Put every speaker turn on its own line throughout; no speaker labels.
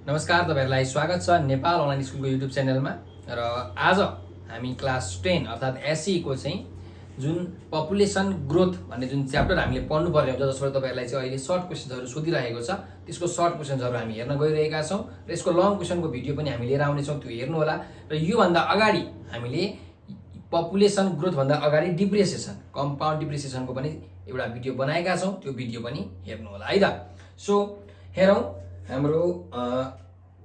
नमस्कार, तपाईहरुलाई स्वागत छ नेपाल अनलाइन स्कुलको युट्युब च्यानलमा। र आज हामी क्लास 10 अर्थात् एसई को चाहिँ जुन पपुलेसन ग्रोथ भन्ने जुन च्याप्टर हामीले पढ्नु पर्ने हुन्छ, जसबाट तपाईहरुलाई चाहिँ अहिले सर्ट क्वेशन्सहरु सोधिरहेको छ, त्यसको सर्ट क्वेशन्सहरु हामी हेर्न गइरहेका छौं र यसको लङ क्वेशनको भिडियो पनि हामी लिएर आउने छौं, त्यो हेर्नु होला। र यो भन्दा अगाडि हामीले पपुलेसन ग्रोथ भन्दा अगाडि डिप्रिसिएसन, कम्पाउन्ड डिप्रिसिएसनको पनि एउटा भिडियो बनाएका छौं, त्यो भिडियो पनि हेर्नु होला है त। सो हेरौं हाम्रो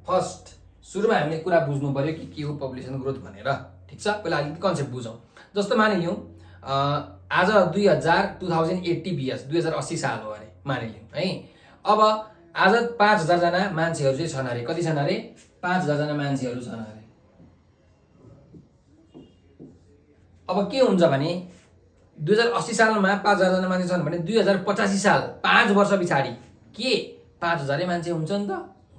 फर्स्ट सुरुमा हामीले कुरा बुझ्नु पर्यो कि के हो पपुलेसन ग्रोथ भनेर। ठीक छ, पहिला अलिकति कन्सेप्ट बुझौं। जस्तो मानिलियौं आज 2080 बीएस 2080 साल हो अरे मानिलियौं है। अब आज 5000 जना मान्छेहरु चाहिँ छन् अरे। कति छन् अरे? 5000 जना मान्छेहरु छन् अरे। अब के हुन्छ भने 2080 सालमा 5000 जना मान्छे छन् भने 2085 साल 5 वर्ष पछाडी के 5000 मान्छे हुन्छन् त?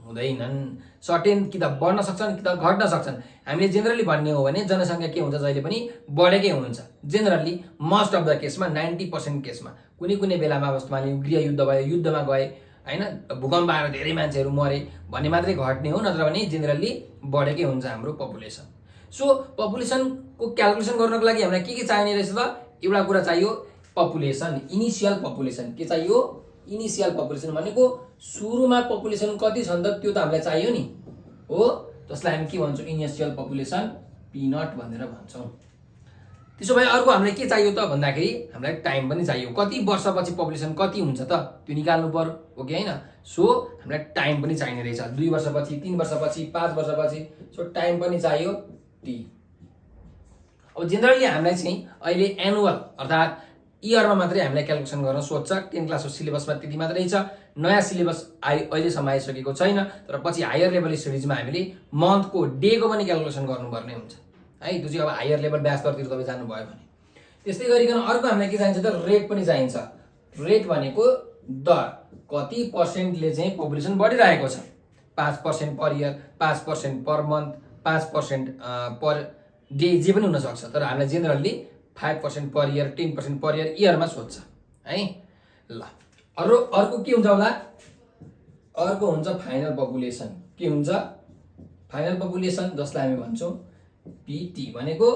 हुँदैनन्। सर्टेन कि त बढ्न सक्छन् कि त घट्न सक्छन्। हामीले जेनरली भन्ने हो भने जनसंख्या के हुन्छ, जहिले पनि बढेकै हुन्छ। जेनरली मोस्ट अफ द केसमा 90% केसमा कुनै कुनै बेलामा अवस्थामा गृहयुद्ध भयो, युद्धमा गए हैन, भूकम्प आएर धेरै मान्छेहरु मरे भन्ने मात्रै घट्ने हो, नत्र भने जेनरली बढेकै हुन्छ हाम्रो पपुलेसन। सो पपुलेसनको क्याल्कुलेसन गर्नको लागि हामीलाई के चाहिने रहेछ त? एउटा कुरा चाहियो पपुलेसन, इनिशियल पपुलेसन। के चाहियो? इनिशियल पपुलेसन भनेको सुरुमा पपुलेसन कति छन् त त्यो त हामीलाई चाहियो नि हो, जसलाई हामी के भन्छौं? इनिशियल पपुलेसन पी0 भनेर भन्छौं। त्यसो भए अर्को हामीलाई के चाहियो त भन्दाखेरि हामीलाई टाइम पनि चाहियो। कति वर्षपछि पपुलेसन कति हुन्छ त त्यो निकाल्नु पर्यो हो कि हैन। सो हामीलाई टाइम पनि चाहिने रहेछ। 2 वर्षपछि, 3 वर्षपछि, 5 वर्षपछि। सो टाइम पनि चाहियो टी। अब जेनरली हामीलाई चाहिँ अहिले एनुअल अर्थात् इयरमा मात्रै हामीलाई क्याल्कुलेसन गर्न सोध्छ। 10 क्लासको सिलेबसमा त्यति मात्रै छ। नयाँ सिलेबस अहिलेसम्म आइसकेको छैन, तर पछि हायर लेभल स्टडिजमा हामीले मन्थको डेको पनि क्याल्कुलेसन गर्नुपर्ने हुन्छ है। त्यो चाहिँ अब हायर लेभल ब्याचलरतिर तपाईँ जानुभयो भने। त्यस्तै गरिकन अर्को हामीलाई के चाहिन्छ त? रेट पनि चाहिन्छ। रेट भनेको दर, कति पर्सेन्टले चाहिँ पपुलेसन बढिरहेको छ। 5% per year, 5% per month, 5% per day, जे पनि हुन सक्छ। तर हामीलाई generally 5% per year, 10% per year, इयरमा सोध्छ है। ल अर्को के हुन्छ होला? अर्को हुन्छ फाइनल पपुलेसन। के हुन्छ? फाइनल पपुलेसन, जसलाई हामी भन्छौं पीटी। भनेको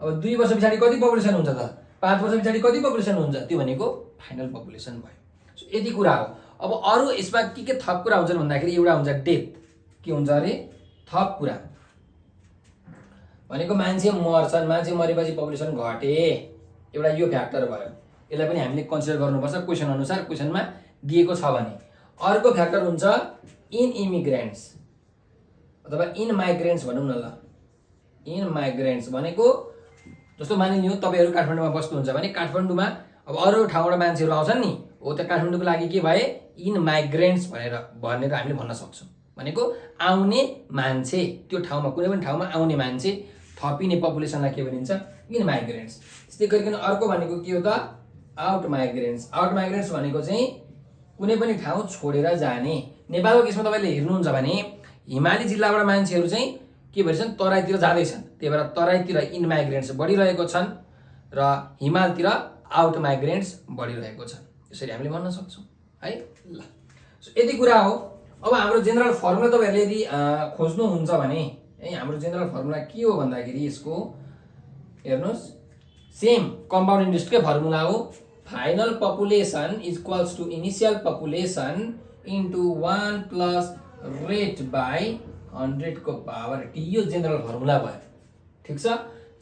अब 2 वर्ष पछाडी कति पपुलेसन हुन्छ त? 5 वर्ष पछाडी कति पपुलेसन हुन्छ? त्यो भनेको फाइनल पपुलेसन भयो। सो यति कुरा हो। अब अरु यसमा के थप कुरा हुन्छन् भन्दाखेरि एउटा हुन्छ डेथ। के हुन्छ अरे? थप कुरा भनेको मान्छे मर्छन्, मान्छे मरेपछि पपुलेसन घटे, एउटा यो फ्याक्टर भयो। यसलाई पनि हामीले कन्सिडर गर्नुपर्छ क्वेशन अनुसार, क्वेशनमा दिएको छ भने। अर्को फ्याक्टर हुन्छ इन इमिग्रेन्ट्स अथवा इन माइग्रेन्ट्स भनौं न। ल इन माइग्रेन्ट्स भनेको जस्तो मानिलियौ तपाईहरु काठमाडौँमा बस्नुहुन्छ भने काठमाडौँमा अब अरु ठाउँबाट मान्छेहरु आउँछन् नि हो, त काठमाडौँको लागि के भए? इन माइग्रेन्ट्स भनेर हामीले भन्न सक्छौं। भनेको आउने मान्छे, त्यो ठाउँमा कुनै पनि ठाउँमा आउने मान्छे, थपिने पपुलेसनलाई के भनिन्छ? In migrants. त्यस्तै गरिकन अर्को भनेको के हो त? Out migrants. आउट माइग्रेन्ट्स भनेको चाहिँ कुनै पनि ठाउँ छोडेर जाने। नेपालको केसमा तपाईले हेर्नुहुन्छ भने हिमाली जिल्लाबाट मान्छेहरु चाहिँ के भन्छन्? तराईतिर जाँदैछन्। त्यही भएर तराईतिर इन माइग्रेन्ट्स बढिरहेको छन् र हिमालतिर आउट माइग्रेन्ट्स बढिरहेको छन्। यसरी हामीले भन्न सक्छौं है। ल सो यति कुरा हो। अब हाम्रो जेनरल फर्मुला तपाईहरुले यदि खोज्नुहुन्छ भने है, हाम्रो जेनरल फर्मुला के हो भन्दाखेरि यसको हेर्नुस्, सेम कम्पाउन्ड इन्ट्रेस्टकै फर्मुला हो। Final population equals to initial population into 1 plus rate by 100 को पावर टी। यो जेनरल फर्मुला भयो। ठीक छ।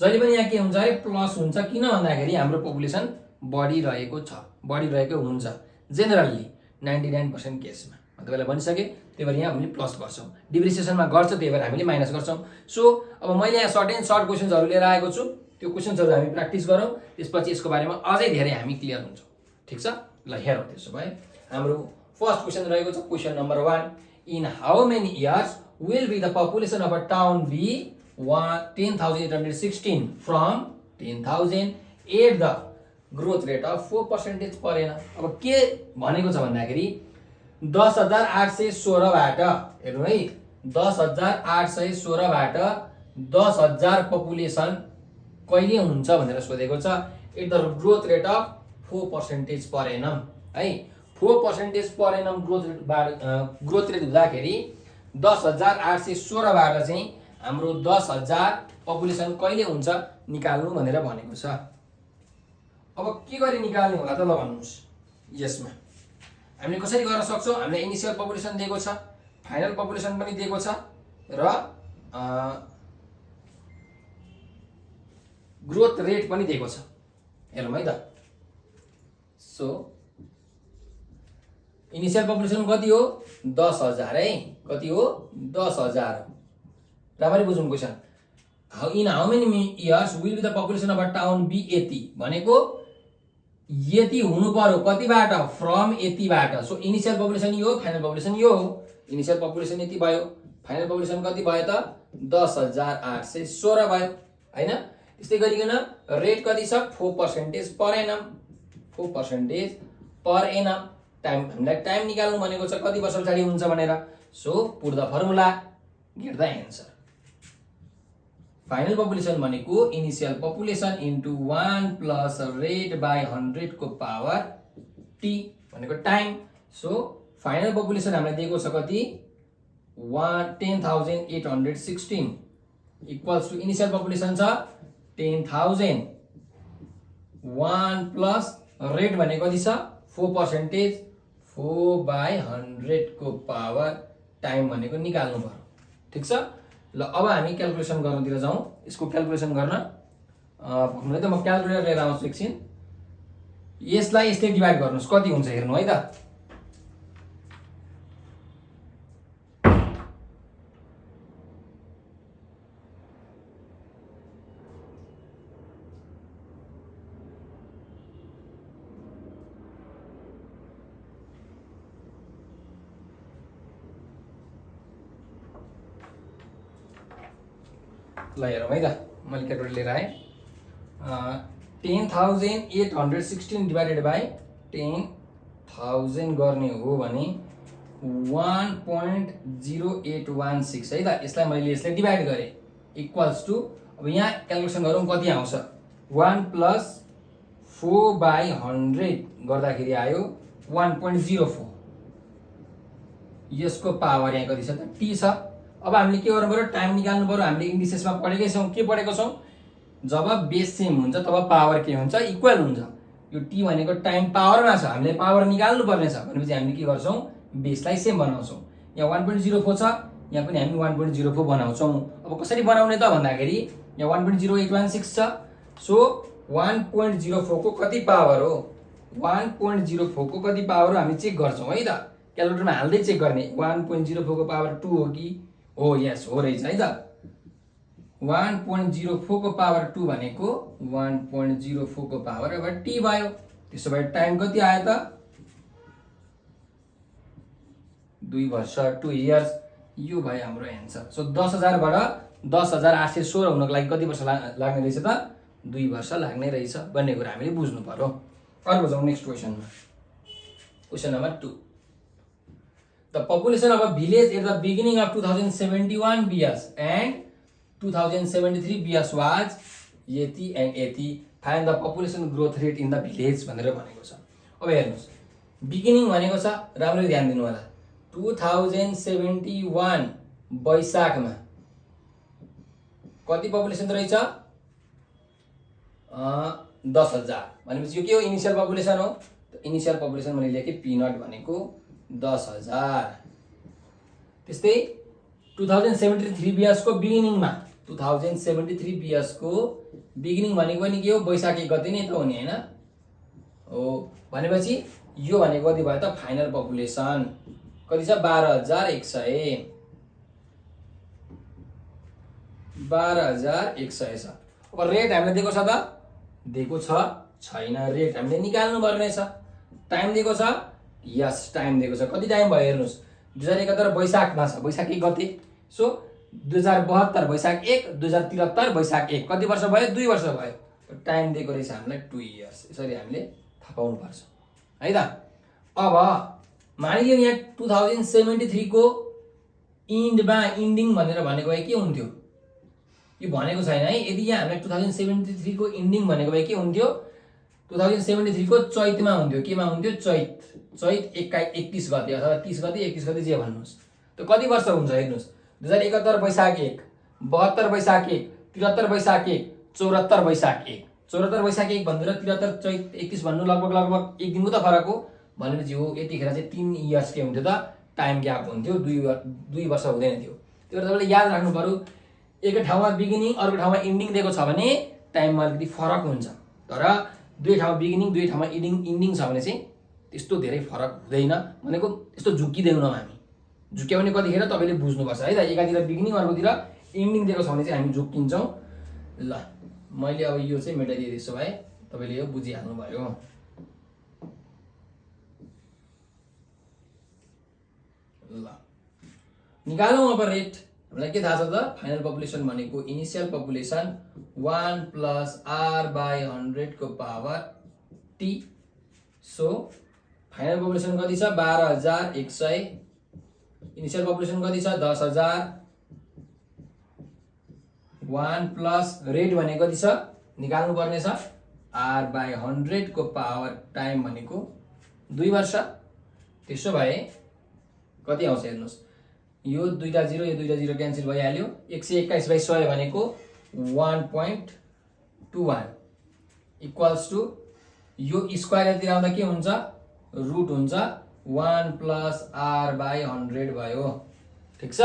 जहिले पनि यहाँ के हुन्छ अरे? प्लस हुन्छ। किन भन्दाखेरि हाम्रो पपुलेसन बढिरहेको छ, बढिरहेको हुन्छ जेनरली 99% केसमा। तपाईलाई भनिसके, त्यही भएर यहाँ हामीले प्लस गर्छौं। डिप्रिसिएसनमा गर्छ, त्यही भएर हामीले माइनस गर्छौं। सो अब मैले यहाँ सर्ट क्वेशन्सहरु लिएर आएको छु। त्यो क्वेशन्सहरु हामी प्र्याक्टिस गरौँ, त्यसपछि यसको बारेमा अझै धेरै हामी क्लियर हुन्छौं। ठीक छ। ल हेरौँ। त्यसो भए हाम्रो फर्स्ट क्वेशन रहेको छ, question number 1। In how many years will be the population of a town be 10,816 from 10,000 at the growth rate of 4% per annum. अब के भनेको छ भन्दाखेरि 10,816 बाट हेर्नु है, 10,816 बाट 10,000 पपुलेसन कहिले हुन्छ भनेर सोधेको छ। At the growth rate of 4% per annum है। 4% पर एनम ग्रोथ रेट हुँदाखेरि 10,816बाट चाहिँ हाम्रो 10,000 पपुलेसन कहिले हुन्छ निकाल्नु भनेर भनेको छ। अब के गरी निकाल्ने होला त ल भन्नुहोस्। यसमा हामीले कसरी गर्न सक्छौँ? हामीले इनिसियल पपुलेसन दिएको छ, फाइनल पपुलेसन पनि दिएको छ र ग्रोथ रेट पनि दिएको छ। हेरौँ है त। सो इनिसियल पपुलेसन कति हो? 10,000 है। कति हो? 10,000। राम्ररी बुझौँ question. In how many years will be the population of a town be यति भनेको यति हुनु पर्यो कतिबाट? फ्रम यतिबाट। सो इनिसियल पपुलेसन यो, फाइनल पपुलेसन यो हो। इनिसियल पपुलेसन यति भयो, फाइनल पपुलेसन कति भयो त? 10,816 भयो हैन। त्यस्तै गरिकन रेट कति छ? 4% per annum. 4% per annum. Time हामीलाई टाइम निकाल्नु भनेको छ कति वर्ष पछाडि हुन्छ भनेर। So put the formula, get the answer. Final population भनेको initial population into 1 plus rate by 100 को पावर टी भनेको टाइम। सो फाइनल पपुलेसन हामीलाई दिएको छ कति? 10,816 इक्वल्स टु इनिसियल पपुलेसन छ 10,000। 1 प्लस रेट भनेको कति छ? 4%। 4/100 को पावर टाइम भनेको निकाल्नु पर्यो। ठिक छ। ल अब हामी क्याल्कुलेसन गर्नतिर जाउँ। यसको क्याल्कुलेसन गर्न भन्नुलाई त म क्याल्कुलेटर लिएर आउँछु एकछिन। यसलाई यसले डिभाइड गर्नुहोस् कति हुन्छ हेर्नु है त। ल हेरौँ है त। मैले क्याल्कुलेटर लिएर आएँ। 10,816 डिभाइडेड बाई 10,000 गर्ने हो भने 1.0816 है त। यसलाई मैले यसले डिभाइड गरेँ इक्वल्स टु, अब यहाँ क्याल्कुलेसन गरौँ कति आउँछ? 1 प्लस 4/100 गर्दाखेरि आयो 1.04। यसको पावर यहाँ कति छ त? टी छ। अब हामीले के गर्नु पर्यो? टाइम निकाल्नु पर्यो। हामीले इन्डिसेसमा पढेकै छौँ। के पढेको छौँ? जब बेस सेम हुन्छ तब पावर के हुन्छ? इक्वल हुन्छ। यो टी भनेको टाइम पावरमा छ, हामीले पावर निकाल्नु पर्ने छ भनेपछि हामीले के गर्छौँ? बेसलाई सेम बनाउँछौँ। यहाँ 1.04 छ, यहाँ पनि हामी 1.04 बनाउँछौँ। अब कसरी बनाउने त भन्दाखेरि यहाँ 1.0816 छ। सो 1.04 को कति पावर हो? 1.04 को कति पावर हो हामी चेक गर्छौँ है त। क्यालकुलेटरमा हाल्दै चेक गर्ने। 1.04 को पावर 2 हो कि? हो, यस हो रहेछ है त। 1.04 को पावर 2 भनेको 1.04 को पावर अब टी भयो। त्यसो भए टाइम कति आयो त? 2 वर्ष, 2 इयर्स। यो भयो हाम्रो एन्सर। सो 10,000 बाट 10,816 हुनको लागि कति वर्ष लाग्ने रहेछ त? 2 वर्ष लाग्ने रहेछ भन्ने कुरा हामीले बुझ्नु पर्यो। अर्को जाउँ नेक्स्ट क्वेसनमा। Question number 2। The population of a village at the beginning of 2071 BS and 2073 BS was यति and यति. Find the population growth rate in the village भनेर भनेको छ। अब हेर्नुहोस्, बिगिनिङ भनेको छ, राम्ररी ध्यान दिनु होला। 2071 वैशाखमा कति पपुलेसन रहेछ? 10,000 भनेपछि यो के हो? इनिसियल पपुलेसन हो। इनिसियल पपुलेसन मैले लेखेँ P0 भनेको 10,000। त्यस्तै 2073 BS को बिगिनिङमा 2073 BS को बिगिनिङ भनेको पनि के हो? वैशाख 1 गते नै त हो नि हैन? हो भनेपछि यो भनेको कति भयो त? फाइनल पपुलेसन कति छ? 12,100। 12,100 छ। अब रेट हामीले दिएको छ त? दिएको छ छैन। रेट हामीले निकाल्नु पर्ने छ। टाइम दिएको छ? यस टाइम दिएको छ। कति टाइम भयो हेर्नुहोस्? 2071 वैशाखमा छ, वैशाख 1 गते। सो 2072 वैशाख 1, 2073 वैशाख 1, कति वर्ष भयो? 2 वर्ष भयो। टाइम दिएको रहेछ हामीलाई 2 इयर्स। यसरी हामीले थाहा पाउनु पर्छ है त। अब मानिलियो यहाँ 2073 को इन्डमा इन्डिङ भनेर भनेको भए के हुन्थ्यो? यो भनेको छैन है। यदि यहाँ हामीलाई 2073 को इन्डिङ भनेको भए के हुन्थ्यो? 2073 को चैतमा हुन्थ्यो। केमा हुन्थ्यो? चैत 31 गते अथवा 30 गते 31 गते जे भन्नुहोस्। त कति वर्ष हुन्छ हेर्नुहोस् 2071 वैशाख 1, 72 वैशाख 1, 73 वैशाख 1, 74 वैशाख 1। 74 वैशाख 1 भन्नु र 73 चैत 31 भन्नु लगभग एक दिनको त फरक हो। भनेपछि हो यतिखेर चाहिँ 3 इयर्स के हुन्थ्यो त टाइम ग्याप हुन्थ्यो, 2 वर्ष हुँदैन थियो। त्यो भएर तपाईँले याद राख्नु पर्यो एक ठाउँमा बिगिनिङ अर्को ठाउँमा इन्डिङ दिएको छ भने टाइममा अलिकति फरक हुन्छ। तर दुई ठाउँमा बिगिनिङ दुई ठाउँमा इन्डिङ छ भने चाहिँ त्यस्तो धेरै फरक हुँदैन। भनेको यस्तो झुक्किँदैनौँ हामी। झुक्क्यो भने कतिखेर तपाईँले बुझ्नुपर्छ है त, एकातिर बिगिनिङ अर्कोतिर इन्डिङ दिएको छ भने चाहिँ हामी झुक्किन्छौँ। ल मैले अब यो चाहिँ मेटाइदिएँ, त्यसो भए तपाईँले यो बुझिहाल्नु भयो। ल निकालौँ अब रेट। हामीलाई के थाहा छ त, फाइनल पपुलेसन भनेको इनिसियल पपुलेसन 1 + r/100 को power t। So final population कति छ 12,100, इनिसियल पपुलेसन कति छ 10,000, 1 प्लस रेट भनेको कति छ निकाल्नु पर्ने छ r/100 को पावर टाइम भनेको 2 वर्ष। त्यसो भए कति आउँछ हेर्नुहोस्, यो दुईटा 0 यो दुईटा 0 क्यान्सल भइहाल्यो। 121/100 भनेको 1.21 इक्वल्स टु यो स्क्वायरतिर आउँदा के हुन्छ रुट हुन्छ 1 + r/100 भयो। ठिक छ,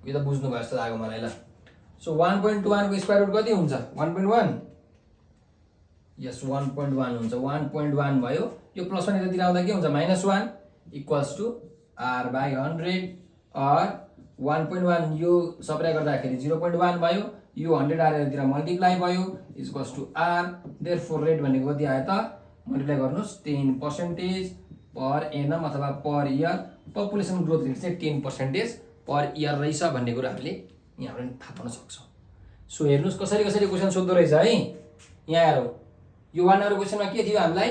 यो त बुझ्नु भयो जस्तो लाग्यो मलाई। ल सो 1.21 को स्क्वायर रुट कति हुन्छ 1.1, यस 1.1 हुन्छ। 1.1 भयो, यो प्लस 1 यतातिर आउँदा के हुन्छ -1 इक्वल्स टु r/100 और 1.1 यो सबै गर्दाखेरि 0.1 भयो, यो 100 r तिर मल्टिप्लाई भयो equals to r। Therefore rate भनेको कति आयो त मल्टिप्लाई गर्नुस् 10% पर एनम अथवा per year. Population growth rate चाहिँ 10% पर इयर रहेछ भन्ने कुरा हामीले यहाँबाट थाहा पाउन सक्छौँ। सो हेर्नुस् कसरी कसरी क्वेसन सोध्दो रहेछ है। यहाँ हेरौँ, यो 1 नम्बर क्वेसनमा के थियो, हामीलाई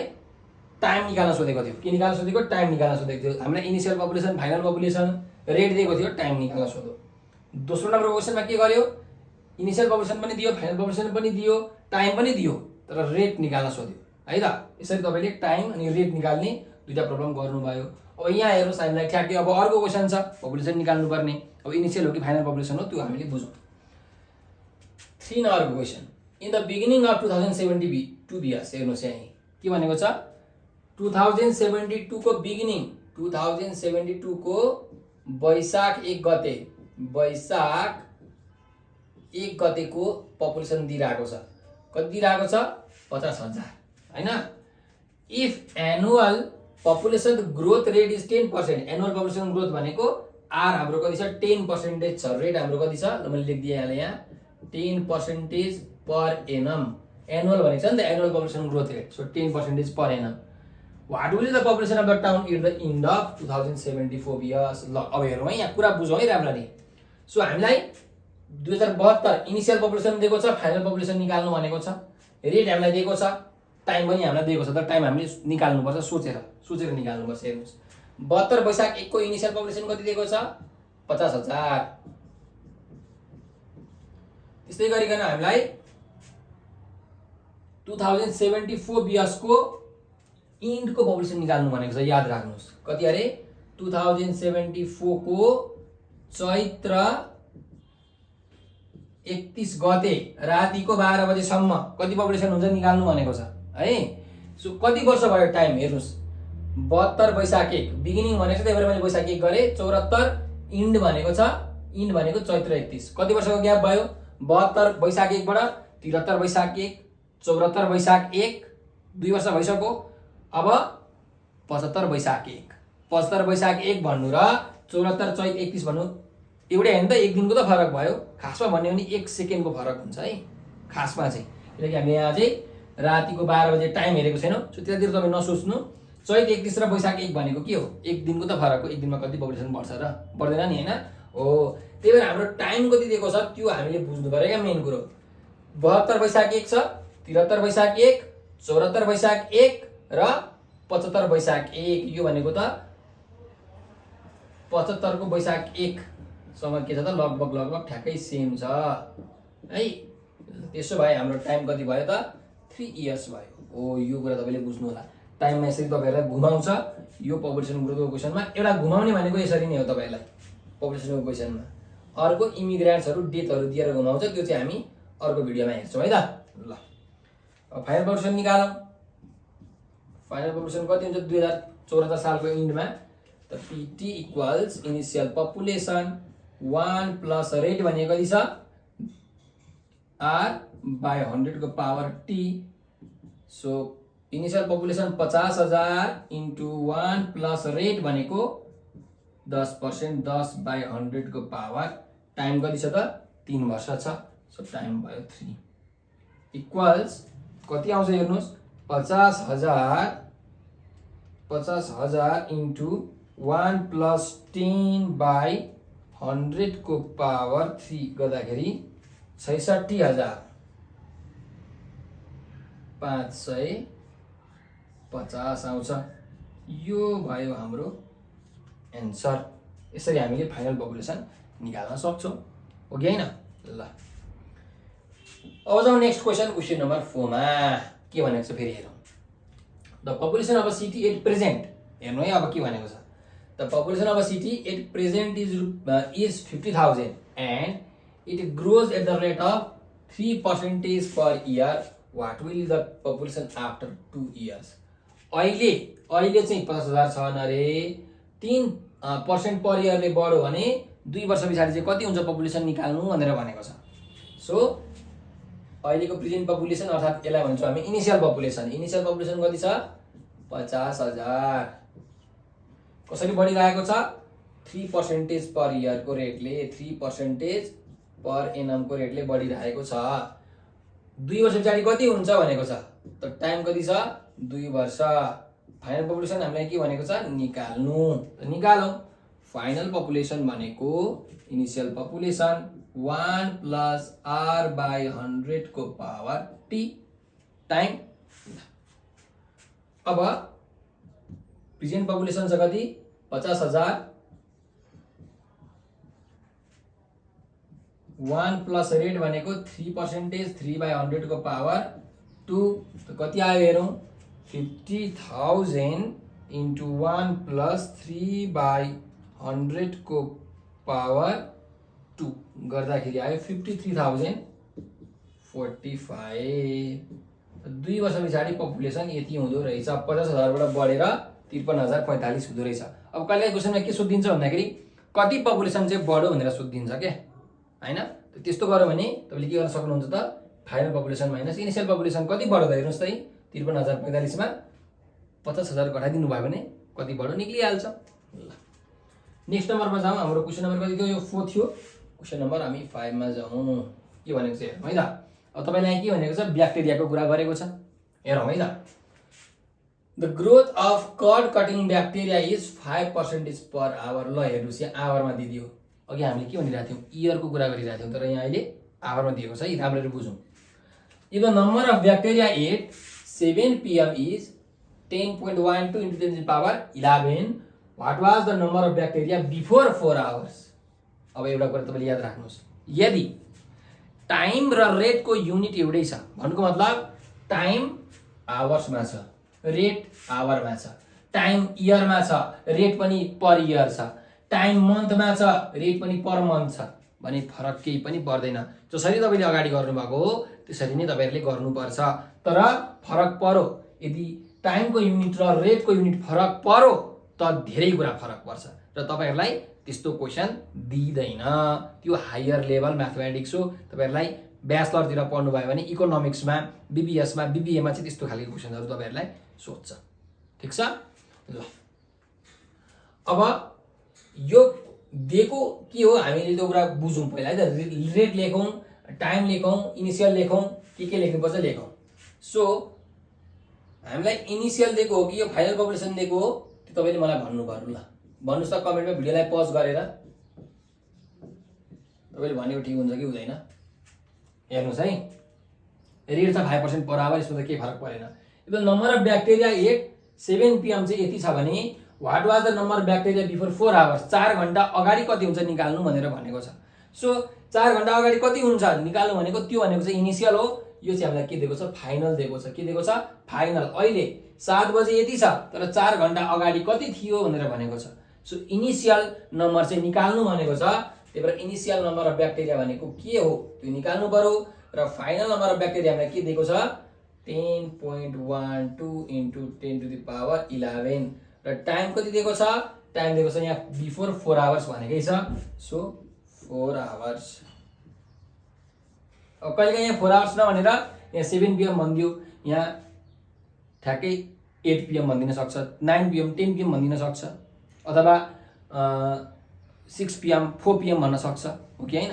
टाइम निकाल्न सोधेको थियो। के निकाल्न सोधेको, टाइम निकाल्न सोधेको थियो। हामीलाई initial population final population rate दिएको थियो, टाइम निकाल्न सोध्यो। दोस्रो नम्बर क्वेसनमा के गर्यो, इनिसियल पपुलेसन पनि दियो, फाइनल पपुलेसन पनि दियो, टाइम पनि दियो, तर रेट निकाल्न सोध्यो है त। यसरी तपाईँले टाइम अनि रेट निकाल्ने दुईटा प्रब्लम गर्नुभयो। अब यहाँ हेर्नुहोस् हामीलाई ठ्याक्कै अब अर्को क्वेसन छ, पपुलेसन निकाल्नु पर्ने। अब इनिसियल हो कि फाइनल पपुलेसन हो त्यो हामीले बुझौँ। 3 नम्बरको question, in the beginning of 2072 years. हेर्नुहोस् यहाँ के भनेको छ 2072 को बिगिनिङ 2072 को वैशाख 1 गते, वैशाख 1 गतेको पपुलेसन दिइरहेको छ। कति दिइरहेको छ 50,000 हैन। If annual population growth rate is 10%, annual population growth भनेको आर हाम्रो कति छ 10% छ, रेट हाम्रो कति छ ल मैले लेखिदिएँ यहाँ 10% पर एनम। एनुअल भनेको छ नि त annual population growth rate, so 10% per annum. What will the population of the town at the end of 2074 years. ल अब हेरौँ है, यहाँ कुरा बुझौँ है राम्ररी। सो हामीलाई 2072 इनिसियल पपुलेसन दिएको छ, फाइनल पपुलेसन निकाल्नु भनेको छ, रेट हामीलाई दिएको छ, टाइम पनि हामीलाई दिएको छ। तर टाइम हामीले निकाल्नुपर्छ, सोचेर निकाल्नुपर्छ। हेर्नुहोस् 72 वैशाख 1 को इनिसियल पपुलेसन कति दिएको छ 50,000। त्यस्तै गरिकन हामीलाई 2074 बियर्स को इन्ड को पपुलेसन निकाल्नु भनेको छ। याद राख्नुहोस् कति अरे 2074 को चैत्र 31 गते रातिको 12 बजेसम्म कति पपुलेसन हुन्छ निकाल्नु भनेको छ है। सो कति वर्ष भयो टाइम हेर्नुहोस् 72 वैशाख 1 बिगिनिङ भनेको छ, त्यही भएर मैले वैशाख 1 गरेँ। 74 इन्ड भनेको छ, इन्ड भनेको चैत्र 31। कति वर्षको ग्याप भयो 72 वैशाख 1 बाट 73 वैशाख 1, 74 वैशाख 1, 2 वर्ष भइसक्यो। अब 75 वैशाख 1, 75 वैशाख 1 भन्नु र 74 चैत 31 भन्नु एउटै होइन त, एक दिनको त फरक भयो। खासमा भन्यो भने 1 सेकेन्डको फरक हुन्छ है खासमा चाहिँ। किनकि हामीले यहाँ चाहिँ रातिको 12 बजे टाइम हेरेको छैनौँ। सो त्यतातिर तपाईँ नसोच्नु। चैत 31 र वैशाख 1 भनेको के हो, एक दिनको त फरक हो। एक दिनमा कति पपुलेसन बढ्छ र बढ्दैन नि हैन हो। त्यही भएर हाम्रो टाइम कति दिएको छ त्यो हामीले बुझ्नु पर्यो क्या मेन कुरो। 72 वैशाख 1 छ, 73 वैशाख 1, 74 वैशाख 1 र 75 वैशाख 1। यो भनेको त 75 को वैशाख 1 सँग के छ त लगभग ठ्याक्कै सेम छ है। त्यसो भए हाम्रो टाइम कति भयो त 3 इयर्स भयो। हो यो कुरा तपाईँले बुझ्नु होला। टाइममा यसरी तपाईँहरूलाई घुमाउँछ यो पपुलेसन ग्रोथको क्वेसनमा। एउटा घुमाउने भनेको यसरी नै हो, तपाईँलाई पपुलेसनको क्वेसनमा। अर्को इमिग्रेन्ट्सहरू डेथहरू दिएर घुमाउँछ, त्यो चाहिँ हामी अर्को भिडियोमा हेर्छौँ है त। ल अब फाइनल पपुलेसन निकालौँ। फाइनल पपुलेसन कति हुन्छ 2074 सालको इन्डमा? त PT equals initial population 1 plus rate भनेको कति छ? r/100 को power t। So initial population 50,000 into 1 plus rate भनेको 10%, 10/100 को पावर टाइम कति छ त? 3 वर्ष छ। सो टाइम भयो 3 इक्वल्स कति आउँछ हेर्नुहोस्, 50,000 इन्टु 1 प्लस 10/100 को पावर 3 गर्दाखेरि 66,550 आउँछ। यो भयो हाम्रो एन्सर। यसरी हामीले फाइनल पपुलेसन निकाल्न सक्छौँ, हो कि होइन? ल अब जाउँ नेक्स्ट क्वेसन नम्बर 4 मा। के भनेको छ फेरि हेरौँ। The population of a city at present, हेर्नु है अब के भनेको छ। The population of a city at present is 50,000 and it grows at the rate of 3% per year. What will the population after 2 years? अहिले चाहिँ 50,000 छ अरे, 3% पर इयरले बढ्यो भने 2 वर्ष पछाडि चाहिँ कति हुन्छ पपुलेसन निकाल्नु भनेर भनेको छ। सो अहिलेको प्रेजेन्ट पपुलेसन अर्थात् यसलाई भन्छौँ हामी इनिसियल पपुलेसन। इनिसियल पपुलेसन कति छ? 50,000। कसरी बढिरहेको छ? 3% पर इयरको रेटले, 3% पर एनमको रेटले बढिरहेको छ। 2 वर्ष पछाडि कति हुन्छ भनेको छ? त टाइम कति छ? 2 वर्ष। फाइनल पपुलेसन हामीलाई के भनेको छ? निकाल्नु। त निकालौँ। फाइनल पपुलेसन भनेको इनिसियल पपुलेसन 1 प्लस r/100 को पावर t टाइम। अब प्रेजेन्ट पपुलेसन छ कति? 50,000। 1 प्लस रेट भनेको 3%, 3/100 को पावर 2। त कति आयो हेरौँ, 50,000 इन्टु 1 प्लस 3/100 को पावर 2 गर्दाखेरि आयो 53,045। 2 वर्ष पछाडि पपुलेसन यति हुँदो रहेछ। 50,000बाट बढेर 53,045 हुँदो रहेछ। अब कहिले क्वेसनमा के सोधिन्छ भन्दाखेरि कति पपुलेसन चाहिँ बढ्यो भनेर सोधिन्छ क्या, होइन? त्यस्तो गर्यो भने तपाईँले के गर्न सक्नुहुन्छ त? Final population minus initial population कति बढ्यो त हेर्नुहोस् त। 53,045 मा 50,000 घटाइदिनु भयो भने कति बढ्यो निक्लिहाल्छ। ल नेक्स्ट नम्बरमा जाउँ। हाम्रो क्वेसन नम्बर कति थियो? यो 4 थियो। क्वेसन नम्बर हामी 5 मा जाउँ। के भनेको छ हेरौँ है त। अब तपाईँलाई के भनेको छ? ब्याक्टेरियाको कुरा गरेको छ, हेरौँ है त। द ग्रोथ अफ कड cutting bacteria is 5% per hour. ल हेर्नुहोस्, यहाँ आवरमा दिदियो। अघि हामीले के भनिरहेको थियौँ? इयरको कुरा गरिरहेको थियौँ, तर यहाँ अहिले आवरमा दिएको छ है, राम्ररी बुझौँ। If the number of bacteria at 7 PM is 10.12 into 10 to the power 11, what was the number of bacteria before 4 hours? अब एउटा कुरा तपाईँले याद राख्नुहोस्, यदि टाइम र रेटको युनिट एउटै छ, भन्नुको मतलब टाइम आवर्समा छ, रेट आवरमा छ, टाइम इयरमा छ, रेट पनि पर इयर छ, टाइम मन्थमा छ, रेट पनि पर मन्थ छ भने फरक केही पनि पर्दैन। जसरी तपाईँले अगाडि गर्नुभएको हो त्यसरी नै तपाईँहरूले गर्नुपर्छ। तर फरक पर्यो, यदि टाइमको युनिट र रेटको युनिट फरक पर्यो त धेरै कुरा फरक पर्छ र तपाईँहरूलाई त्यस्तो क्वेसन दिइदैन। त्यो हायर लेभल म्याथमेटिक्स हो। तपाईँहरूलाई ब्याचलरतिर पढ्नुभयो भने इकोनोमिक्समा, बीबीएसमा, बीबीएमा चाहिँ त्यस्तो खालको क्वेसनहरू तपाईँहरूलाई सोध्छ। ठिक छ? ल अब यो दिएको के हो हामीले त्यो कुरा बुझौँ पहिला है त। रेट लेखौँ, टाइम लेखौँ, इनिसियल लेखौँ, के लेख्नुपर्छ लेखौँ। सो हामीलाई इनिसियल दिएको हो कि यो फाइनल पपुलेसन दिएको हो त्यो तपाईँले मलाई भन्नु पर्यो। ल भन्नुहोस् त कमेन्टमा, भिडियोलाई पज गरेर तपाईँले भनेको ठिक हुन्छ कि हुँदैन हेर्नुहोस् है। रेट छ 5% पर आवर, यसमा त केही फरक परेन। अब number of bacteria at 7 PM चाहिँ यति छ भने what was the number of bacteria before 4 hours, 4 घण्टा अगाडि कति हुन्छ निकाल्नु भनेर भनेको छ। सो 4 घण्टा अगाडि कति हुन्छ निकाल्नु भनेको त्यो भनेको चाहिँ इनिसियल हो। यो चाहिँ हामीलाई के दिएको छ? फाइनल दिएको छ। के दिएको छ? फाइनल। अहिले 7 बजे यति छ, तर 4 घण्टा अगाडि कति थियो भनेर भनेको छ। सो इनिसियल नम्बर चाहिँ निकाल्नु भनेको छ, त्यही भएर इनिसियल नम्बर अफ ब्याक्टेरिया भनेको के हो त्यो निकाल्नु पर्यो। र फाइनल नम्बर अफ ब्याक्टेरिया हामीलाई के दिएको छ 10.12 इन्टु 10⁻11 र टाइम कति दिएको छ, टाइम दिएको छ यहाँ बिफोर 4 आवर्स भनेकै छ। So 4 hours. अब कहिलेकाहीँ यहाँ 4 आवर्स नभनेर यहाँ 7 PM भनिदियो, यहाँ ठ्याक्कै 8 PM भनिदिन सक्छ, 9 PM 10 PM भनिदिन सक्छ, अथवा 6 PM 4 PM भन्न सक्छ, हो कि होइन।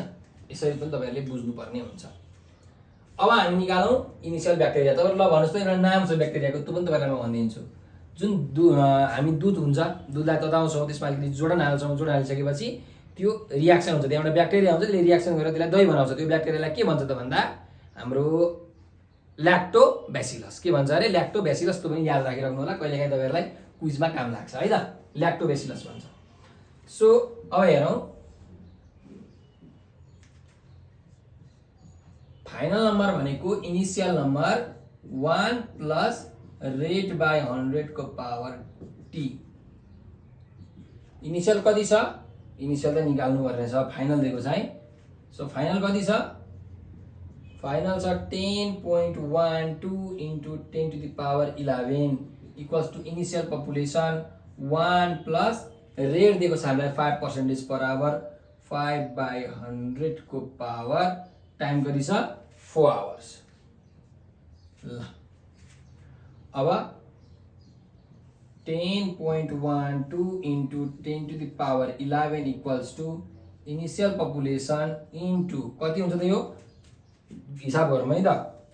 यसरी पनि तपाईँहरूले बुझ्नुपर्ने हुन्छ। अब हामी निकालौँ इनिसियल ब्याक्टेरिया। तपाईँहरू ल भन्नुहोस् त एउटा नाम छ ब्याक्टेरियाको, त्यो पनि तपाईँलाई म भनिदिन्छु। जुन हामी दुध हुन्छ, दुधलाई तताउँछौँ, त्यसमा अलिकति जोडन हाल्छौँ, जोडन हालिसकेपछि त्यो रियाक्सन हुन्छ, त्यहाँ एउटा ब्याक्टेरिया हुन्छ, त्यसले रियाक्सन गरेर त्यसलाई दही बनाउँछ। त्यो ब्याक्टेरियालाई के भन्छ त भन्दा हाम्रो ल्याक्टोबेसिलस। के भन्छ अरे ल्याक्टोबेसिलस। त्यो पनि याद राखिराख्नु होला, कहिलेकाहीँ तपाईँहरूलाई क्विजमा काम लाग्छ है त, ल्याक्टोबेसिलस भन्छ। सो अब हेरौँ फाइनल नम्बर भनेको initial number 1 plus rate by 100 को पावर टी। इनिसियल कति छ, इनिसियल त निकाल्नु पर्ने छ, फाइनल दिएको छ है। सो फाइनल कति छ, फाइनल छ 10.12 into 10⁻11 equals to initial population 1 plus rate दिएको छ हामीलाई 5% पर आवर, 5/100 को पावर, टाइम कति छ 4 आवर्स। ल अब 10.12 into 10⁻11 equals to initial population into कति हुन्छ त यो हिसाब गरौँ है त,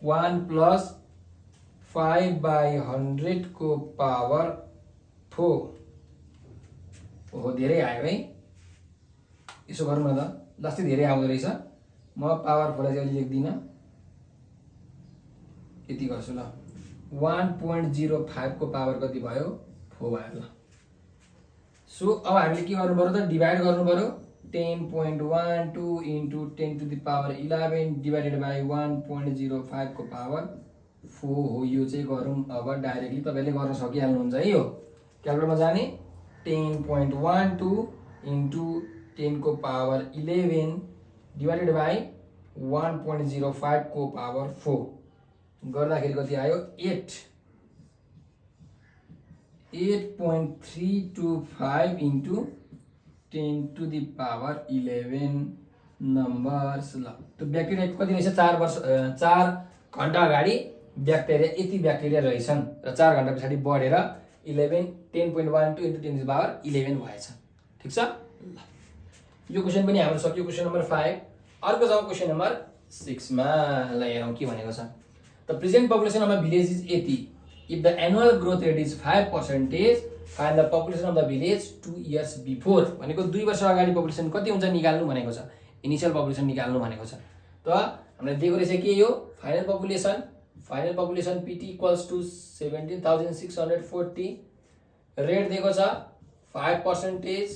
1 प्लस 5/100 को पावर 4। ओहो धेरै आयो है, यसो गरौँ न त, जस्तै धेरै आउँदो रहेछ। म पावर 4 चाहिँ अलि लेख्दिनँ, यति गर्छु ल। 1.05 को पावर कति भयो 4 भयो ल। सो अब हामीले के गर्नु पर्यो त, डिभाइड गर्नु पर्यो। 10.12 इन्टु 10⁻11 डिभाइडेड बाई 1.05 को पावर 4 हो। यो चाहिँ गरौँ अब डाइरेक्टली, तपाईँले गर्न सकिहाल्नुहुन्छ है। यो क्यालकुलेटरमा जाने 10.12 इन्टु 10 को पावर 11 डिभाइडेड बाई 1.05 को पावर 4 गर्दाखेरि कति आयो 8.325 इन्टु 10⁻11 नम्बर्स। ल त्यो ब्याक्टेरिया कति रहेछ, 4 घन्टा अगाडि ब्याक्टेरिया यति ब्याक्टेरिया रहेछन् र 4 घन्टा पछाडि बढेर 10.12 इन्टु 10⁻11 भएछ। ठिक छ। यो क्वेसन पनि हाम्रो सक्यो, क्वेसन नम्बर 5। अर्को जाउँ क्वेसन नम्बर 6 मा। ल हेरौँ के भनेको छ। The present population of the village is 80 if the annual growth rate is 5%, find the population of the village 2 years before. भनेको 2 वर्ष अगाडि पपुलेसन कति हुन्छ निकाल्नु भनेको छ, इनिसियल पपुलेसन निकाल्नु भनेको छ। त हामीलाई दिएको रहेछ के यो final population PT equals to 17,640। Rate दिएको छ 5%।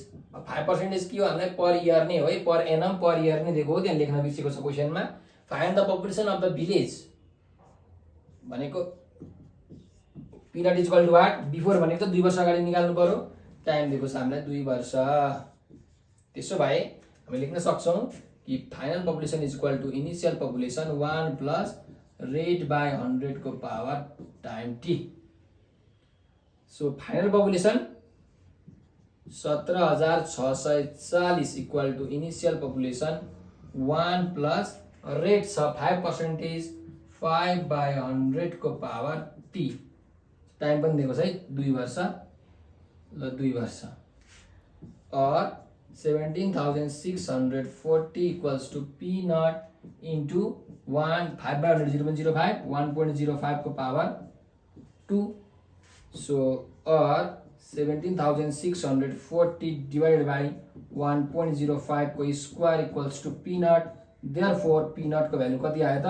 5% के हो हामीलाई पर इयर नै हो है, पर एनम पर इयर नै दिएको हो, त्यहाँ लेख्न बिर्सेको छ क्वेसनमा। Find the population of the village भनेको period is equal to what, before भनेको त 2 वर्ष अगाडि निकाल्नु पर्यो, टाइम दिएको छ हामीलाई 2 वर्ष। त्यसो भए हामी लेख्न सक्छौँ कि final population is equal to initial population 1 plus rate by 100 को power time T. So final population 17,640 equal to initial population 1 plus rate छ 5%, 5/100 को पावर टी। टाइम पनि दिएको छ है 2 वर्ष। ल 2 वर्ष और 17,640 equals to P naught into 1 5/100 0.05 1.05 को पावर 2। सो और 17,640 डिवाइडेड बाई 1.05 को square equals to P naught. Therefore P naught को भ्यालु कति आयो त,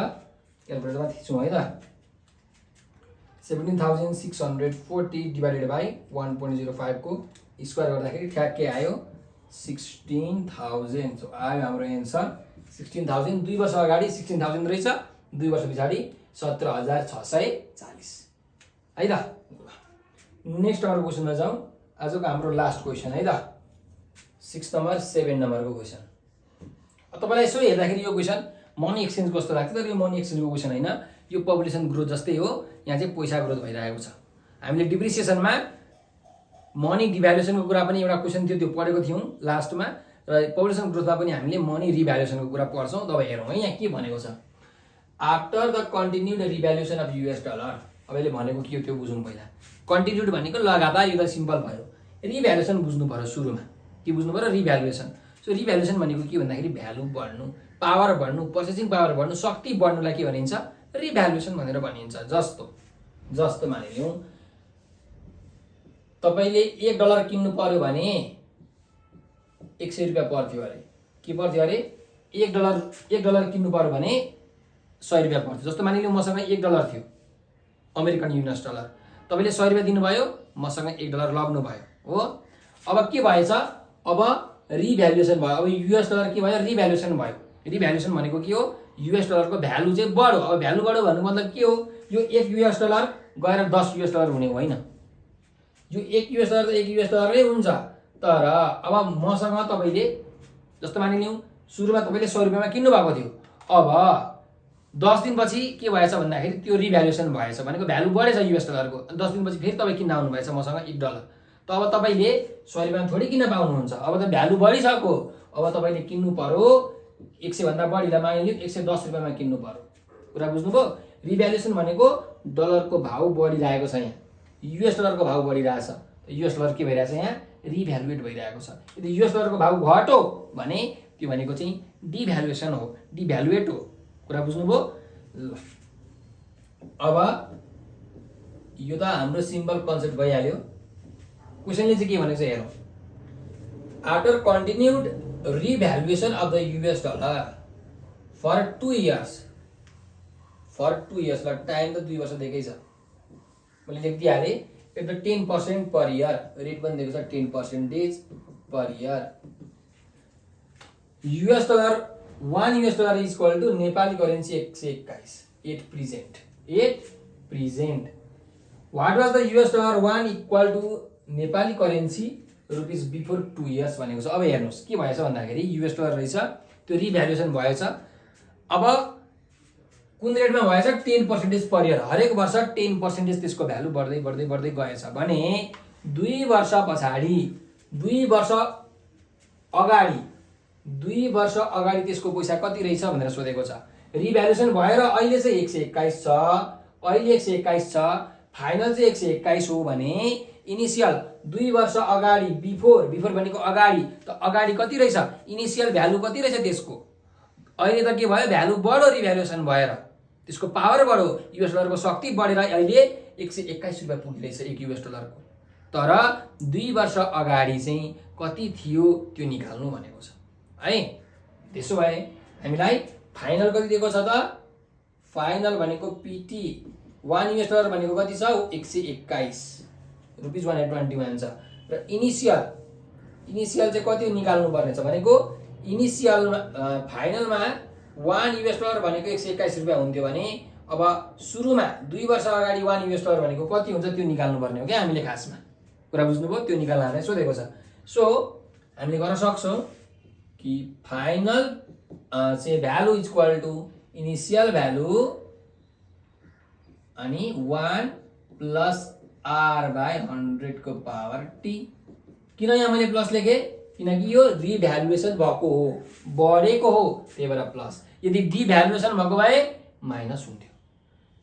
क्यालकुलेटरमा थिचौँ है त। 17,640 डिवाइडेड बाई 1.05 को स्क्वायर गर्दाखेरि ठ्याक्कै आयो 16,000। सो आयो हाम्रो एन्सर 16,000। 2 वर्ष अगाडि 16,000 रहेछ, 2 वर्ष पछाडि 17,640 है त। नेक्स्ट हाम्रो क्वेसनमा जाउँ, आजको हाम्रो लास्ट क्वेसन है त। 6 नम्बर 7 नम्बरको क्वेसन। तपाईँलाई यसो हेर्दाखेरि यो क्वेसन मनी एक्सचेन्जको जस्तो लाग्छ, तर यो मनी एक्सचेन्जको क्वेसन होइन, यो पपुलेसन ग्रोथ जस्तै हो। यहाँ चाहिँ पैसा ग्रोथ भइरहेको छ। हामीले डिप्रिसिएसनमा मनी डिभ्यालुएसनको कुरा पनि एउटा क्वेसन थियो, त्यो पढेको थियौँ लास्टमा, र पपुलेसन ग्रोथमा पनि हामीले मनी रिभ्यालुएसनको कुरा पढ्छौँ। तब हेरौँ है यहाँ के भनेको छ। After the continued revaluation of US dollar, अब यसले भनेको के हो त्यो बुझौँ पहिला। कन्टिन्युड भनेको लगातार, यो त सिम्पल भयो। रिभ्यालुएसन बुझ्नु पऱ्यो सुरुमा, के बुझ्नु पऱ्यो, रिभ्यालुएसन। सो रिभ्यालुएसन भनेको के भन्दाखेरि भ्यालु बढ्नु, पावर बढ्नु, पर्चेसिङ पावर बढ्नु, शक्ति बढ्नुलाई के भनिन्छ, रिभ्यालुएसन भनेर भनिन्छ। जस्तो मानिलिउँ तपाईँले $1 किन्नु पर्यो भने 100 रुपियाँ पर्थ्यो अरे, के पर्थ्यो अरे, $1 किन्नु पर्यो भने 100 रुपियाँ पर्थ्यो। जस्तो मानिलिउँ मसँग $1 थियो, अमेरिकन US डलर, तपाईँले 100 रुपियाँ दिनुभयो, मसँग $1 लग्नु भयो हो। अब के भएछ, अब रिभ्यालुएसन भयो। अब US डलर के भयो, रिभ्यालुएसन भयो। रिभ्यालुएसन भनेको के हो, US डलरको भ्यालु चाहिँ बढ्यो। अब भ्यालु बढ्यो भन्नु मतलब के हो, यो 1 US डलर गएर 10 US डलर हुने होइन। यो 1 US डलर त 1 US डलर नै हुन्छ। तर अब मसँग तपाईँले जस्तो मानिलिउँ सुरुमा तपाईँले 100 रुपियाँमा किन्नु भएको थियो, अब 10 दिनपछि के भएछ भन्दाखेरि त्यो रिभ्यालुएसन भएछ, भनेको भ्यालु बढेछ US डलरको। 10 दिनपछि फेरि तपाईँ किन्न आउनु भएछ मसँग $1, त अब तपाईँले 100 रुपियाँमा थोरै किन्न पाउनुहुन्छ, अब त भ्यालु बढिसक्यो। अब तपाईँले किन्नु पर्यो 100 भन्दा बढीलाई मानिलिउँ 110 रुपियाँमा किन्नु पर्यो। कुरा बुझ्नुभयो। रिभ्यालुएसन भनेको डलरको भाउ बढिरहेको छ, यहाँ US डलरको भाउ बढिरहेछ, US डलर के भइरहेछ, यहाँ रिभ्यालुएट भइरहेको छ। यदि US डलरको भाउ घट्यो भने त्यो भनेको चाहिँ डिभ्यालुएसन हो, डिभ्यालुएट हो। कुरा बुझ्नुभयो। ल अब यो त हाम्रो सिम्पल कन्सेप्ट भइहाल्यो। क्वेसनले चाहिँ के भनेको छ हेरौँ। After continued revaluation of the US dollar for 2 years, ल टाइम त 2 वर्ष दिएकै छ, मैले लेखिदिइहालेँ। At the 10% per year, rate पनि दिएको छ 10% per year. US dollar 1 US dollar is equal to Nepali currency 121 at present. What was the US dollar 1 equal to Nepali currency rupees before 2 years भनेको छ। अब हेर्नुहोस् के भएछ भन्दाखेरि US डलर रहेछ, त्यो रिभ्यालुएसन भएछ। अब कुन रेटमा भएछ, 10% पर इयर, हरेक वर्ष 10% त्यसको भ्यालु बढ्दै बढ्दै बढ्दै गएछ भने 2 वर्ष पछाडि, 2 वर्ष अगाडि त्यसको पैसा कति रहेछ भनेर सोधेको छ। रिभ्यालुएसन भएर अहिले चाहिँ 121 छ, अहिले 121 छ, फाइनल चाहिँ 121 हो भने इनिसियल 2 वर्ष अगाडि, बिफोर भनेको अगाडि, त अगाडि कति रहेछ, इनिसियल भ्यालु कति रहेछ त्यसको। अहिले त के भयो, भ्यालु बढ्यो रिभ्यालुएसन भएर, त्यसको पावर बढ्यो, US डलरको शक्ति बढेर अहिले 121 रुपियाँ पुगिरहेछ 1 US डलरको। तर 2 वर्ष अगाडि चाहिँ कति थियो त्यो निकाल्नु भनेको छ है। त्यसो भए हामीलाई फाइनल कति दिएको छ त, फाइनल भनेको PT 1 US डलर भनेको कति छ, 121 रुपिस 121 छ, र इनिसियल चाहिँ कति निकाल्नु पर्ने छ भनेको, इनिसियलमा फाइनलमा 1 US डलर भनेको 121 रुपियाँ हुन्थ्यो भने अब सुरुमा 2 वर्ष अगाडि 1 US डलर भनेको कति हुन्छ त्यो निकाल्नु पर्ने हो क्या हामीले खासमा। कुरा बुझ्नुभयो, त्यो निकाल्न हामीलाई सोधेको छ। सो हामीले गर्न सक्छौँ कि फाइनल चाहिँ value is equal to initial value अनि 1 प्लस R/100 को पावर T। किन यहाँ मैले प्लस लेखेँ, किनकि यो रिभ्यालुएसन भएको हो, बढेको हो, त्यही भएर प्लस। यदि डिभ्यालुएसन भएको भए माइनस हुन्थ्यो,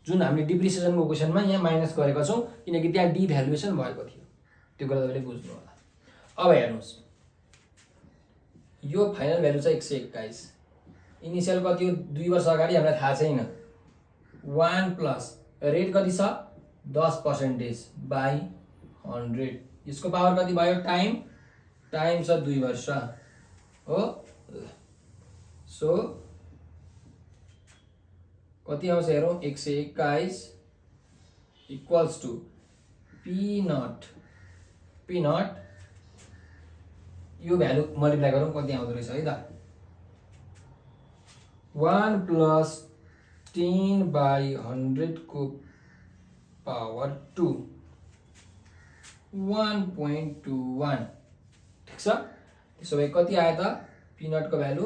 जुन हामीले डिप्रिसिएसनको क्वेसनमा यहाँ माइनस गरेका छौँ, किनकि त्यहाँ डिभ्यालुएसन भएको थियो। त्यो कुरा तपाईँले बुझ्नु होला। अब हेर्नुहोस्, यो फाइनल भ्यालु चाहिँ 121, इनिसियल कति हो 2 वर्ष अगाडि हामीलाई थाहा छैन, 1 प्लस रेट कति छ 10% बाई 100, यसको पावर कति भयो, टाइम छ 2 वर्ष हो। सो कति आउँछ हेरौँ, 121 इक्वल्स टु P नट, यो भ्यालु मल्टिप्लाई गरौँ कति आउँदो रहेछ है त, 1 प्लस 10/100 को पावर 2 1.21 ठिक छ। त्यसो भए कति आयो त पिनटको भ्यालु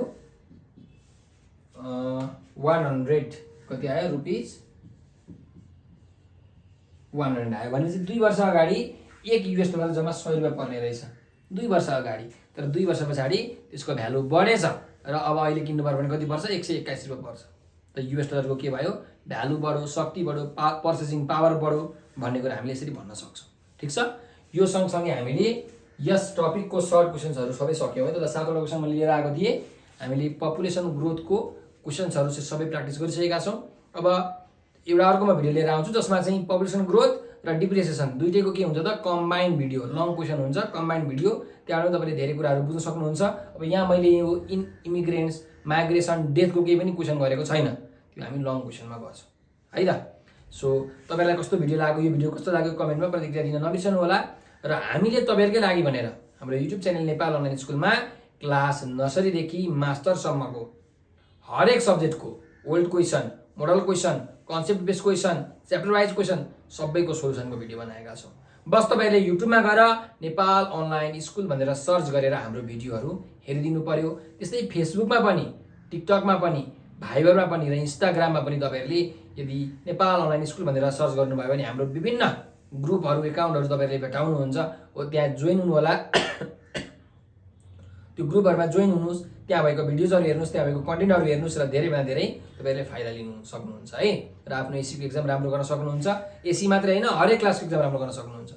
100 कति आयो रुपिस 100 आयो भनेपछि 2 वर्ष अगाडि $1 जम्मा 100 रुपियाँ पर्ने रहेछ 2 वर्ष अगाडि। तर 2 वर्ष पछाडि त्यसको भ्यालु बढेछ र अब अहिले किन्नु पर्यो भने कति पर्छ 121 रुपियाँ पर्छ। त $को के भयो भ्यालु बढ्यो, शक्ति बढ्यो, पर्चेसिङ पावर बढ्यो भन्ने कुरा हामीले यसरी भन्न सक्छौँ। ठिक छ, यो सँगसँगै हामीले यस टपिकको सर्ट क्वेसन्सहरू सबै सक्यौँ है। त 7वटा क्वेसन मैले लिएर आएको थिएँ। हामीले पपुलेसन ग्रोथको क्वेसन्सहरू चाहिँ सबै प्र्याक्टिस गरिसकेका छौँ। अब एउटा अर्को म भिडियो लिएर आउँछु जसमा चाहिँ पपुलेसन ग्रोथ र डिप्रिसिएसन दुईटैको के हुन्छ त कम्बाइन्ड भिडियो, लङ क्वेसन हुन्छ, कम्बाइन्ड भिडियो। त्यहाँबाट तपाईँले धेरै कुराहरू बुझ्न सक्नुहुन्छ। अब यहाँ मैले यो इमिग्रेन्ट्स, माइग्रेसन, डेथको केही पनि क्वेसन गरेको छैन, त्यो हामी लङ क्वेसनमा गर्छौँ है त। सो तपाईँलाई कस्तो भिडियो लाग्यो, यो भिडियो कस्तो लाग्यो कमेन्टमा प्रतिक्रिया दिन नबिर्सनु होला। र हामीले तपाईँहरूकै लागि भनेर हाम्रो युट्युब च्यानल नेपाल अनलाइन स्कुलमा क्लास नर्सरीदेखि मास्टरसम्मको हरेक सब्जेक्टको old question, model question, concept based question, chapter wise question सबैको सोल्युसनको भिडियो बनाएका छौँ। बस तपाईँले युट्युबमा गएर नेपाल अनलाइन स्कुल भनेर सर्च गरेर हाम्रो भिडियोहरू हेरिदिनु पर्यो। त्यस्तै फेसबुकमा पनि, टिकटकमा पनि, भाइबरमा पनि र इन्स्टाग्राममा पनि तपाईँहरूले यदि नेपाल अनलाइन स्कुल भनेर सर्च गर्नुभयो भने हाम्रो विभिन्न ग्रुपहरू, एकाउन्टहरू तपाईँहरूले भेटाउनुहुन्छ। हो त्यहाँ जोइन हुनु होला। त्यो ग्रुपहरूमा जोइन हुनुहोस्, त्यहाँ भएको भिडियोजहरू हेर्नुहोस्, त्यहाँ भएको कन्टेन्टहरू हेर्नुहोस् र धेरैभन्दा धेरै तपाईँहरूले फाइदा लिनु सक्नुहुन्छ है। र आफ्नो एसीको एक्जाम राम्रो गर्न सक्नुहुन्छ। एसी मात्रै होइन, हरेक क्लासको एक्जाम राम्रो गर्न सक्नुहुन्छ।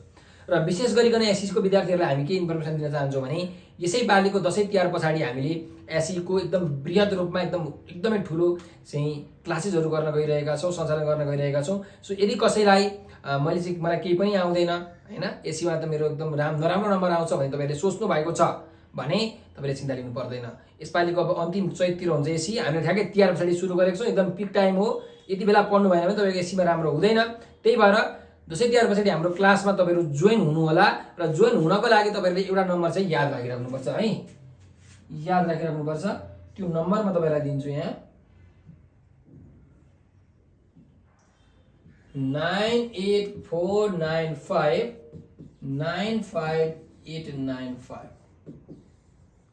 र विशेष गरिकन एसीको विद्यार्थीहरूलाई हामी के इन्फर्मेसन दिन चाहन्छौँ भने यसै पालिको दसैँ तिहार पछाडि हामीले एसीको एकदम बृहत रूपमा एकदमै ठुलो चाहिँ क्लासेसहरू गर्न गइरहेका छौँ, सञ्चालन गर्न गइरहेका छौँ। सो यदि कसैलाई मलाई केही पनि आउँदैन होइन, एसीमा त मेरो एकदम नराम्रो नम्बर आउँछ भने तपाईँहरूले सोच्नु भएको छ भने तपाईँले चिन्ता लिनु पर्दैन। यसपालिको अब अन्तिम चैततिर हुन्छ एसी, हामीले ठ्याक्कै तिहार पछाडि सुरु गरेको छौँ। एकदम पिक टाइम हो, यति बेला पढ्नु भएन भने तपाईँको एसीमा राम्रो हुँदैन। त्यही भएर दसैँ तिहार पछाडि हाम्रो क्लासमा तपाईँहरू जोइन हुनु होला। र जोइन हुनको लागि तपाईँहरूले एउटा नम्बर चाहिँ याद राखिराख्नुपर्छ है, याद राखिराख्नुपर्छ। त्यो नम्बर म तपाईँलाई दिन्छु यहाँ 9849595895।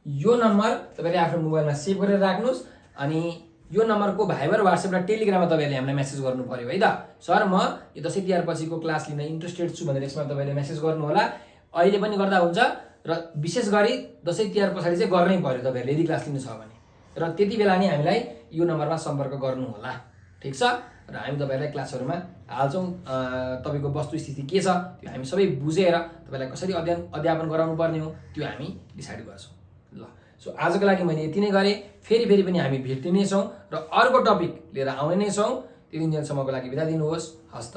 यो नम्बर तपाईँले आफ्नो मोबाइलमा सेभ गरेर राख्नुहोस्। अनि यो नम्बरको भाइबर, वाट्सएप र टेलिग्राममा तपाईँले हामीलाई मेसेज गर्नु पर्यो है त। सर म यो दसैँ तिहार पछिको क्लास लिन इन्ट्रेस्टेड छु भनेर यसमा तपाईँले मेसेज गर्नु होला। अहिले पनि गर्दा हुन्छ र विशेष गरी दसैँ तिहार पछाडि चाहिँ गर्नै पर्यो तपाईँहरूले यदि क्लास लिनु छ भने। र त्यति बेला नै हामीलाई यो नम्बरमा सम्पर्क गर्नु होला। ठिक छ, र हामी तपाईँहरूलाई क्लासहरूमा हाल्छौँ। तपाईँको वस्तुस्थिति के छ त्यो हामी सबै बुझेर तपाईँलाई कसरी अध्यापन गराउनु पर्ने हो त्यो हामी डिसाइड गर्छौँ। ल सो आजको लागि मैले यति नै गरेँ। फेरि पनि हामी भेट्ने नै छौँ र अर्को टपिक लिएर आउने नै छौँ। त्यो दिनसम्मको लागि बिदा दिनुहोस्। हस्त।